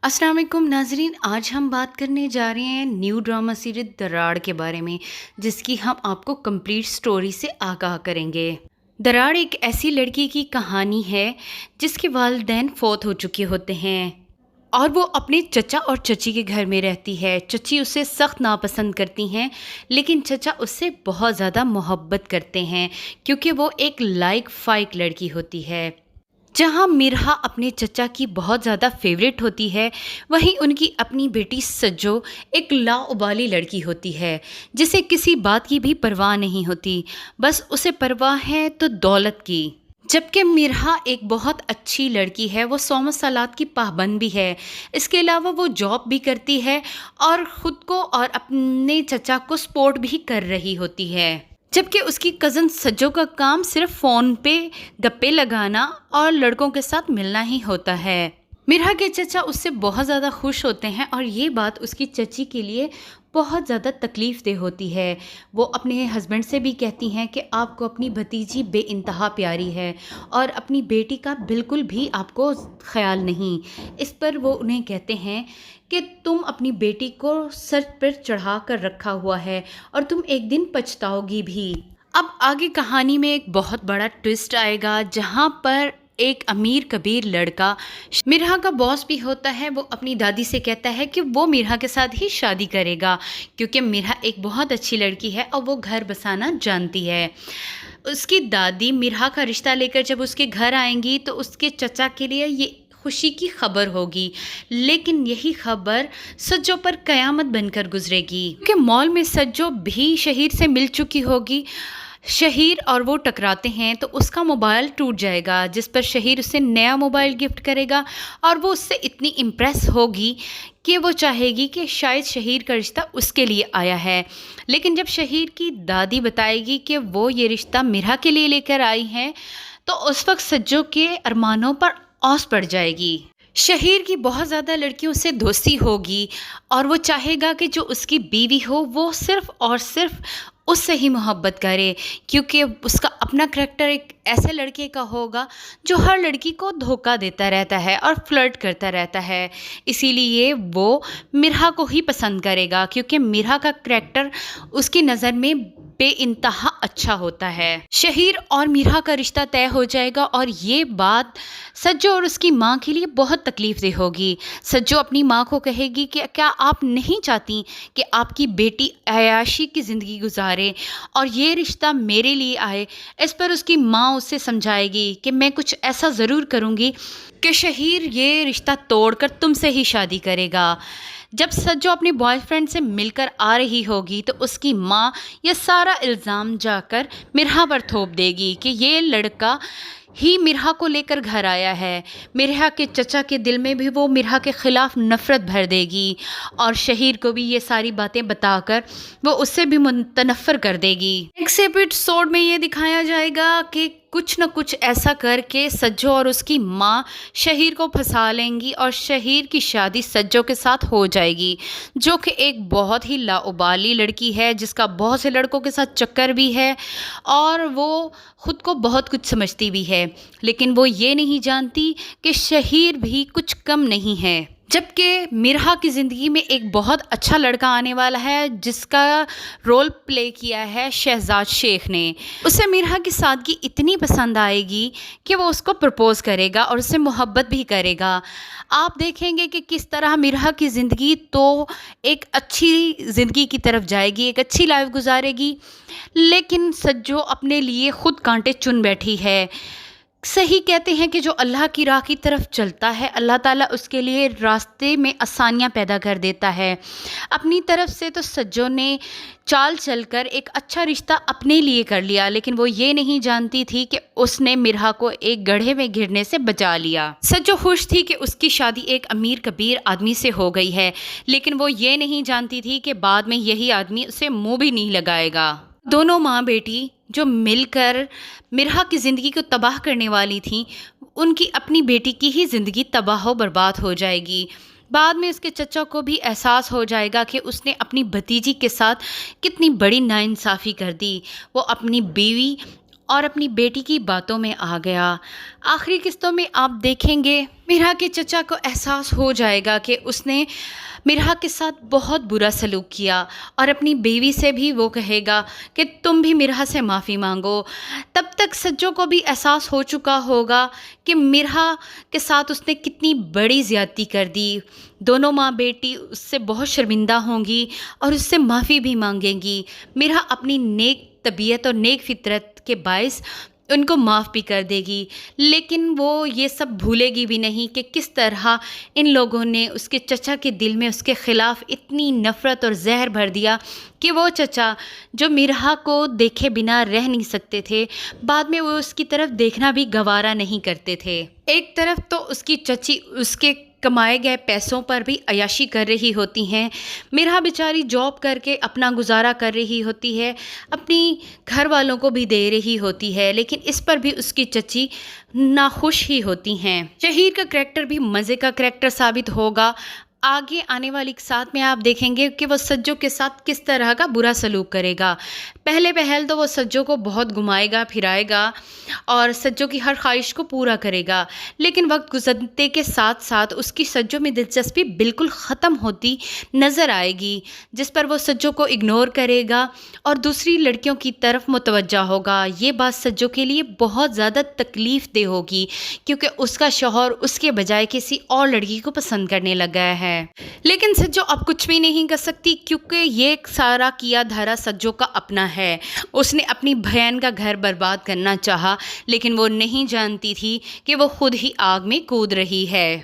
अस्सलाम वालेकुम नाजरीन, आज हम बात करने जा रहे हैं न्यू ड्रामा सीरीज दराड़ के बारे में, जिसकी हम आपको कंप्लीट स्टोरी से आगाह करेंगे। दराड़ एक ऐसी लड़की की कहानी है जिसके वालिदैन फौत हो चुके होते हैं और वो अपने चचा और चची के घर में रहती है। चची उसे सख्त नापसंद करती हैं, लेकिन चचा उससे बहुत ज़्यादा मोहब्बत करते हैं क्योंकि वो एक लाइक फाइक लड़की होती है। जहाँ मिरहा अपने चचा की बहुत ज़्यादा फेवरेट होती है, वहीं उनकी अपनी बेटी सज्जो एक लाउबाली लड़की होती है जिसे किसी बात की भी परवाह नहीं होती, बस उसे परवाह है तो दौलत की। जबकि मिरहा एक बहुत अच्छी लड़की है, वो 100 सलात की पाबंद भी है। इसके अलावा वो जॉब भी करती है और ख़ुद को और अपने चचा को सपोर्ट भी कर रही होती है। जबकि उसकी कज़न सज्जो का काम सिर्फ फ़ोन पे गप्पे लगाना और लड़कों के साथ मिलना ही होता है। मिरहा के चचा उससे बहुत ज़्यादा खुश होते हैं और ये बात उसकी चची के लिए बहुत ज़्यादा तकलीफ़ दे होती है। वो अपने हस्बैंड से भी कहती हैं कि आपको अपनी भतीजी बेइंतहा प्यारी है और अपनी बेटी का बिल्कुल भी आपको ख्याल नहीं। इस पर वो उन्हें कहते हैं कि तुम अपनी बेटी को सर पर चढ़ा कर रखा हुआ है और तुम एक दिन पछताओगी भी। अब आगे कहानी में एक बहुत बड़ा ट्विस्ट आएगा, जहाँ पर एक अमीर कबीर लड़का मिरहा का बॉस भी होता है। वो अपनी दादी से कहता है कि वो मिरहा के साथ ही शादी करेगा क्योंकि मिरहा एक बहुत अच्छी लड़की है और वो घर बसाना जानती है। उसकी दादी मिरहा का रिश्ता लेकर जब उसके घर आएंगी तो उसके चचा के लिए ये खुशी की खबर होगी, लेकिन यही खबर सज्जो पर कयामत बनकर गुजरेगी क्योंकि मॉल में सज्जो भी शहीर से मिल चुकी होगी। शहीर और वो टकराते हैं तो उसका मोबाइल टूट जाएगा, जिस पर शहीर उसे नया मोबाइल गिफ्ट करेगा और वो उससे इतनी इम्प्रेस होगी कि वो चाहेगी कि शायद शहीर का रिश्ता उसके लिए आया है। लेकिन जब शहीर की दादी बताएगी कि वो ये रिश्ता मिरहा के लिए लेकर आई हैं, तो उस वक्त सज्जो के अरमानों पर औस पड़ जाएगी। शहीर की बहुत ज़्यादा लड़कियों से दोस्ती होगी और वो चाहेगा कि जो उसकी बीवी हो वो सिर्फ़ और सिर्फ उससे ही मोहब्बत करे, क्योंकि उसका अपना करैक्टर एक ऐसे लड़के का होगा जो हर लड़की को धोखा देता रहता है और फ्लर्ट करता रहता है। इसीलिए वो मिरहा को ही पसंद करेगा क्योंकि मिरहा का करैक्टर उसकी नज़र में बेइंतहा अच्छा होता है। शहीर और मिरहा का रिश्ता तय हो जाएगा और ये बात सज्जो और उसकी माँ के लिए बहुत तकलीफ़देह होगी। सज्जो अपनी माँ को कहेगी कि क्या आप नहीं चाहती कि आपकी बेटी अयाशी की ज़िंदगी गुजारे और ये रिश्ता मेरे लिए आए। इस पर उसकी माँ उससे समझाएगी कि मैं कुछ ऐसा ज़रूर करूँगी कि शहीर ये रिश्ता तोड़कर तुमसे ही शादी करेगा। जब सज्जो अपने बॉयफ्रेंड से मिलकर आ रही होगी तो उसकी माँ ये सारा इल्ज़ाम जाकर मिरहा पर थोप देगी कि ये लड़का ही मिरहा को लेकर घर आया है। मिरहा के चचा के दिल में भी वो मिरहा के ख़िलाफ़ नफ़रत भर देगी और शहीर को भी ये सारी बातें बताकर वो उससे भी मुतनफ़र कर देगी। नेक्स्ट एपिसोड में ये दिखाया जाएगा कि कुछ न कुछ ऐसा करके सज्जो और उसकी माँ शहीर को फंसा लेंगी और शहीर की शादी सज्जो के साथ हो जाएगी, जो कि एक बहुत ही लाउबाली लड़की है जिसका बहुत से लड़कों के साथ चक्कर भी है और वो ख़ुद को बहुत कुछ समझती भी है। लेकिन वो ये नहीं जानती कि शहीर भी कुछ कम नहीं है। जबकि मिरहा की ज़िंदगी में एक बहुत अच्छा लड़का आने वाला है जिसका रोल प्ले किया है शहजाद शेख ने। उसे मिरहा की सादगी इतनी पसंद आएगी कि वो उसको प्रपोज़ करेगा और उससे मोहब्बत भी करेगा। आप देखेंगे कि किस तरह मिरहा की ज़िंदगी तो एक अच्छी ज़िंदगी की तरफ जाएगी, एक अच्छी लाइफ गुजारेगी, लेकिन सज्जो अपने लिए ख़ुद कांटे चुन बैठी है। सही कहते हैं कि जो अल्लाह की राह की तरफ चलता है, अल्लाह ताला उसके लिए रास्ते में आसानियाँ पैदा कर देता है। अपनी तरफ से तो सज्जो ने चाल चलकर एक अच्छा रिश्ता अपने लिए कर लिया, लेकिन वो ये नहीं जानती थी कि उसने मिरहा को एक गड्ढे में गिरने से बचा लिया। सज्जो खुश थी कि उसकी शादी एक अमीर कबीर आदमी से हो गई है, लेकिन वो ये नहीं जानती थी कि बाद में यही आदमी उसे मुँह भी नहीं लगाएगा। दोनों माँ बेटी जो मिलकर मिरहा की ज़िंदगी को तबाह करने वाली थी, उनकी अपनी बेटी की ही ज़िंदगी तबाह व बर्बाद हो जाएगी। बाद में उसके चचा को भी एहसास हो जाएगा कि उसने अपनी भतीजी के साथ कितनी बड़ी नाइंसाफ़ी कर दी। वो अपनी बीवी اور اپنی بیٹی کی باتوں میں آ گیا۔ آخری قسطوں میں آپ دیکھیں گے مرحا کے چچا کو احساس ہو جائے گا کہ اس نے مرحا کے ساتھ بہت برا سلوک کیا، اور اپنی بیوی سے بھی وہ کہے گا کہ تم بھی مرحا سے معافی مانگو۔ تب تک سجو کو بھی احساس ہو چکا ہوگا کہ مرحا کے ساتھ اس نے کتنی بڑی زیادتی کر دی۔ دونوں ماں بیٹی اس سے بہت شرمندہ ہوں گی اور اس سے معافی بھی مانگیں گی۔ مرحا اپنی نیک طبیعت اور نیک فطرت کے باعث ان کو معاف بھی کر دے گی، لیکن وہ یہ سب بھولے گی بھی نہیں کہ کس طرح ان لوگوں نے اس کے چچا کے دل میں اس کے خلاف اتنی نفرت اور زہر بھر دیا کہ وہ چچا جو مرحا کو دیکھے بنا رہ نہیں سکتے تھے، بعد میں وہ اس کی طرف دیکھنا بھی گوارا نہیں کرتے تھے۔ ایک طرف تو اس کی چچی اس کے کمائے گئے پیسوں پر بھی عیاشی کر رہی ہوتی ہیں، مرحا بیچاری جاب کر کے اپنا گزارا کر رہی ہوتی ہے، اپنی گھر والوں کو بھی دے رہی ہوتی ہے، لیکن اس پر بھی اس کی چچی ناخوش ہی ہوتی ہیں۔ شہیر کا کریکٹر بھی مزے کا کریکٹر ثابت ہوگا۔ آگے آنے والی ساتھ میں آپ دیکھیں گے کہ وہ سجو کے ساتھ کس طرح کا برا سلوک کرے گا۔ پہلے پہل تو وہ سجو کو بہت گھمائے گا پھرائے گا اور سجو کی ہر خواہش کو پورا کرے گا، لیکن وقت گزرتے کے ساتھ ساتھ اس کی سجو میں دلچسپی بالکل ختم ہوتی نظر آئے گی، جس پر وہ سجو کو اگنور کرے گا اور دوسری لڑکیوں کی طرف متوجہ ہوگا۔ یہ بات سجو کے لیے بہت زیادہ تکلیف دہ ہوگی، کیونکہ اس کا شوہر اس کے بجائے کسی اور لڑکی کو پسند کرنے لگ گیا ہے۔ لیکن سجو اب کچھ بھی نہیں کر سکتی، کیونکہ یہ سارا کیا دھرا سجو کا اپنا ہے۔ اس نے اپنی بہن کا گھر برباد کرنا چاہا، لیکن وہ نہیں جانتی تھی کہ وہ خود ہی آگ میں کود رہی ہے۔